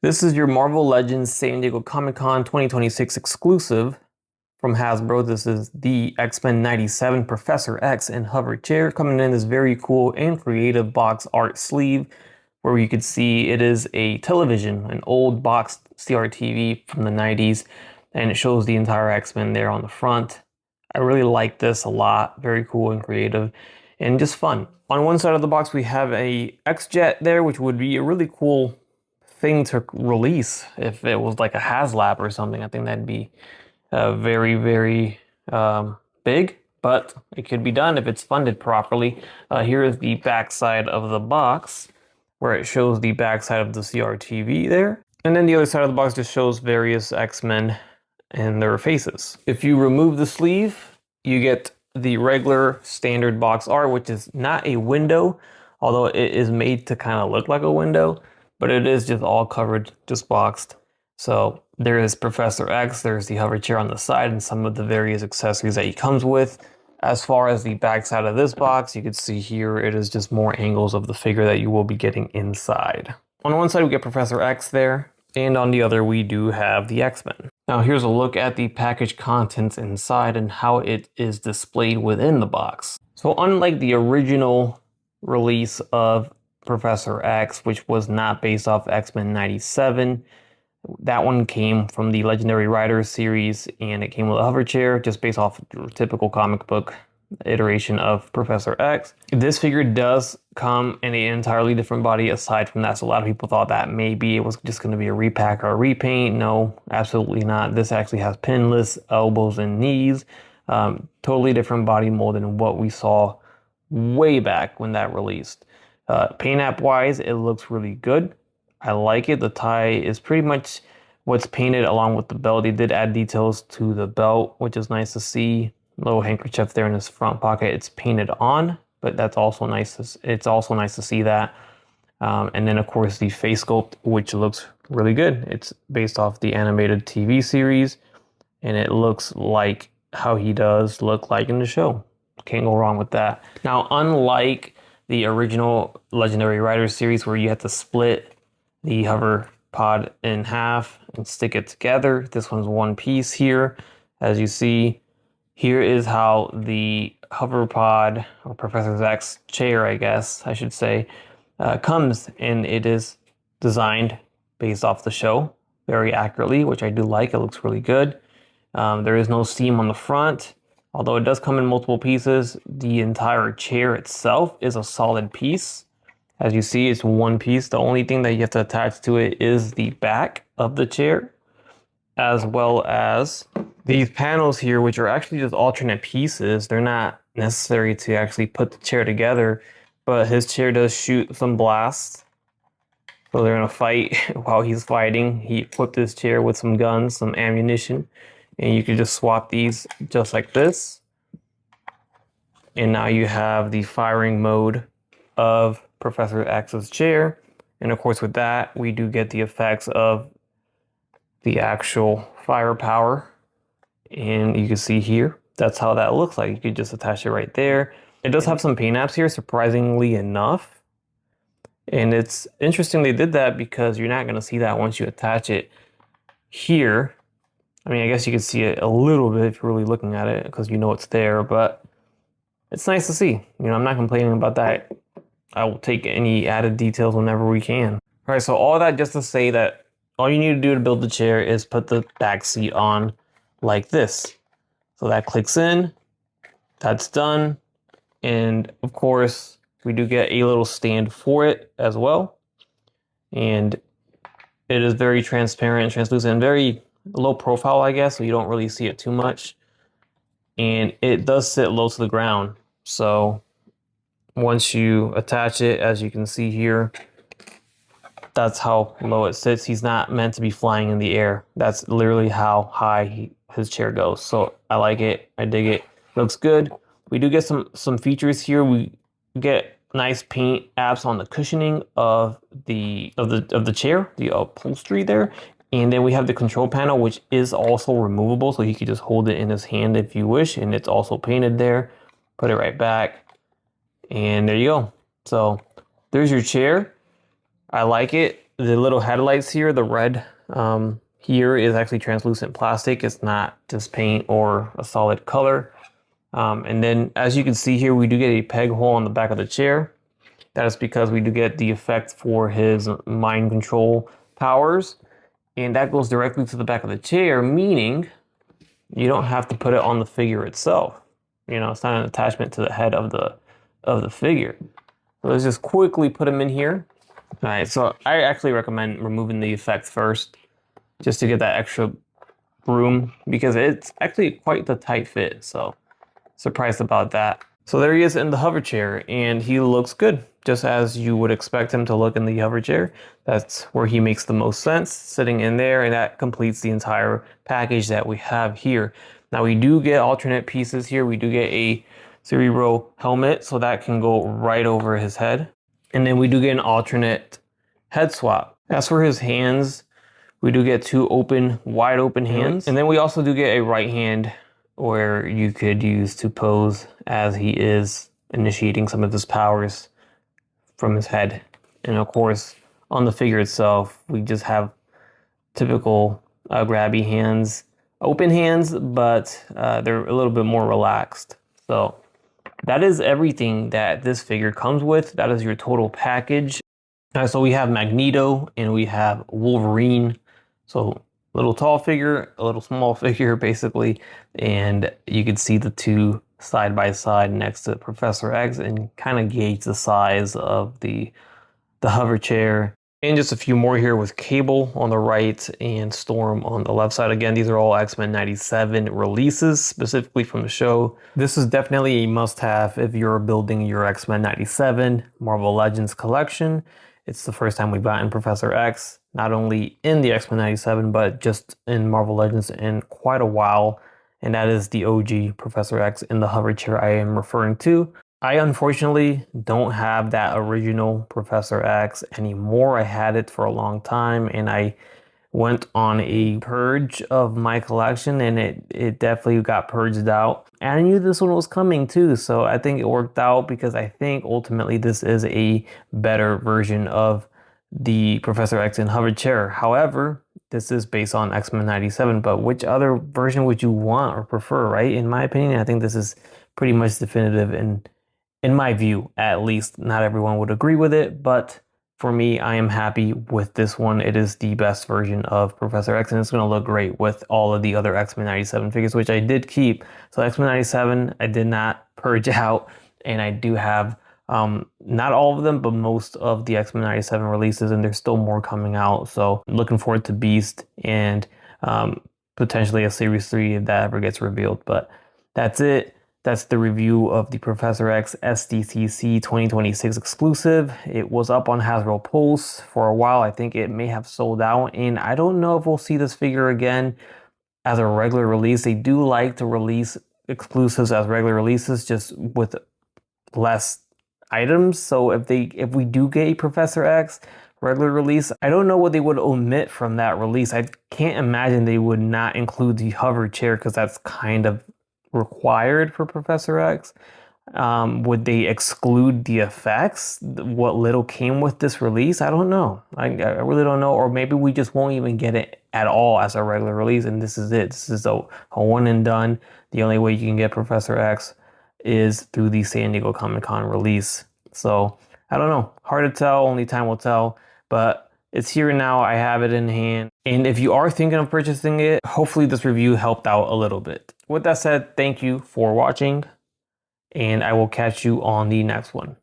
This is your Marvel Legends San Diego Comic-Con 2026 exclusive from Hasbro. This is the X-Men 97 Professor X and hover chair coming in this very cool and creative box art sleeve where you could see it is a television, an old box CRTV from the 90s, and it shows the entire X-Men there on the front. I really like this a lot. Very cool and creative and just fun. On one side of the box we have a X-Jet there, which would be a really cool thing to release if it was like a HasLab or something. I think that'd be very big, but it could be done if it's funded properly. Here is the back side of the box where it shows the back side of the CRTV there. And then the other side of the box just shows various X-Men and their faces. If you remove the sleeve, you get the regular standard box art, which is not a window, although it is made to kind of look like a window, but it is just all covered, just boxed. So there is Professor X, there's the hover chair on the side, and some of the various accessories that he comes with. As far as the back side of this box, you can see here it is just more angles of the figure that you will be getting inside. On one side we get Professor X there, and on the other we do have the X-Men. Now here's a look at the package contents inside and how it is displayed within the box. So unlike the original release of Professor X, which was not based off X-Men 97, that one came from the Legendary Riders series, and it came with a hover chair, just based off a typical comic book iteration of Professor X. This figure does come in an entirely different body aside from that, so a lot of people thought that maybe it was just going to be a repack or a repaint. No, absolutely not. This actually has pinless elbows and knees. Totally different body mold than what we saw way back when that released. Paint app wise, it looks really good. I like it. The tie is pretty much what's painted along with the belt. They did add details to the belt, which is nice to see. Little handkerchief there in his front pocket. It's painted on, but that's also nice. It's also nice to see that. And then of course the face sculpt, which looks really good. It's based off the animated TV series, and it looks like how he does look like in the show. Can't go wrong with that. Now, unlike the original Legendary Riders series where you had to split the hover pod in half and stick it together, this one's one piece here. As you see, here is how the hover pod, or Professor X's chair, I guess I should say, comes, and it is designed based off the show very accurately, which I do like. It looks really good. There is no seam on the front. Although it does come in multiple pieces, the entire chair itself is a solid piece. As you see, it's one piece. The only thing that you have to attach to it is the back of the chair, as well as these panels here, which are actually just alternate pieces. They're not necessary to actually put the chair together, but his chair does shoot some blasts. So they're in a fight. While he's fighting, he equipped his chair with some guns, some ammunition. And you can just swap these just like this. And now you have the firing mode of Professor X's chair. And of course with that, we do get the effects of the actual firepower. And you can see here, that's how that looks like. You could just attach it right there. It does have some paint apps here, surprisingly enough. And it's interesting they did that because you're not gonna see that once you attach it here. I mean, I guess you can see it a little bit if you're really looking at it because you know it's there, but it's nice to see. You know, I'm not complaining about that. I will take any added details whenever we can. All right, so all that just to say that all you need to do to build the chair is put the back seat on like this. So that clicks in, that's done. And of course, we do get a little stand for it as well. And it is very transparent, translucent, and very low profile, I guess, so you don't really see it too much. And it does sit low to the ground. So once you attach it, as you can see here, that's how low it sits. He's not meant to be flying in the air. That's literally how high his chair goes. So I like it. I dig it. Looks good. We do get some features here. We get nice paint apps on the cushioning of the chair, the upholstery there. And then we have the control panel, which is also removable, so he could just hold it in his hand if you wish, and it's also painted there. Put it right back, and there you go. So there's your chair. I like it. The little headlights here, the red here is actually translucent plastic. It's not just paint or a solid color. And then as you can see here, we do get a peg hole on the back of the chair. That is because we do get the effect for his mind control powers. And that goes directly to the back of the chair, meaning you don't have to put it on the figure itself. You know, it's not an attachment to the head of the figure. So let's just quickly put him in here. All right, so I actually recommend removing the effect first, just to get that extra room, because it's actually quite the tight fit. So surprised about that. So there he is in the hover chair, and he looks good, just as you would expect him to look in the hover chair. That's where he makes the most sense, sitting in there, and that completes the entire package that we have here. Now we do get alternate pieces here. We do get a Cerebro helmet, so that can go right over his head. And then we do get an alternate head swap. As for his hands, we do get two wide open hands. And then we also do get a right hand where you could use to pose as he is initiating some of his powers from his head. And of course, on the figure itself, we just have typical grabby hands, open hands, but they're a little bit more relaxed. So that is everything that this figure comes with. That is your total package. So we have Magneto and we have Wolverine. So a little tall figure, a little small figure, basically. And you can see the two side by side next to Professor X and kind of gauge the size of the hover chair. And just a few more here with Cable on the right and Storm on the left side. Again, these are all X-Men 97 releases, specifically from the show. This is definitely a must-have if you're building your X-Men 97 Marvel Legends collection. It's the first time we've gotten Professor X, not only in the X-Men 97, but just in Marvel Legends in quite a while. And that is the OG Professor X in the hover chair I am referring to. I unfortunately don't have that original Professor X anymore. I had it for a long time and I went on a purge of my collection, and it definitely got purged out. And I knew this one was coming too, so I think it worked out because I think ultimately this is a better version of the Professor X in hover chair. However, this is based on X-Men 97, but which other version would you want or prefer, right? In my opinion, I think this is pretty much definitive in my view, at least. Not everyone would agree with it, but for me, I am happy with this one. It is the best version of Professor X, and it's going to look great with all of the other X-Men 97 figures, which I did keep. So X-Men 97, I did not purge out, and I do have not all of them, but most of the X-Men 97 releases, and there's still more coming out. So I'm looking forward to Beast and potentially a Series 3 if that ever gets revealed. But that's it. That's the review of the Professor X SDCC 2026 exclusive. It was up on Hasbro Pulse for a while. I think it may have sold out, and I don't know if we'll see this figure again as a regular release. They do like to release exclusives as regular releases, just with less items. So if we do get a Professor X regular release, I don't know what they would omit from that release. I can't imagine they would not include the hover chair, because that's kind of required for Professor X. Would they exclude the effects, what little came with this release? I don't know. I really don't know. Or maybe we just won't even get it at all as a regular release, and this is it. This is a one and done. The only way you can get Professor X is through the San Diego Comic-Con release. So I don't know. Hard to tell. Only time will tell. But it's here now. I have it in hand. And if you are thinking of purchasing it, hopefully this review helped out a little bit. With that said, thank you for watching, and I will catch you on the next one.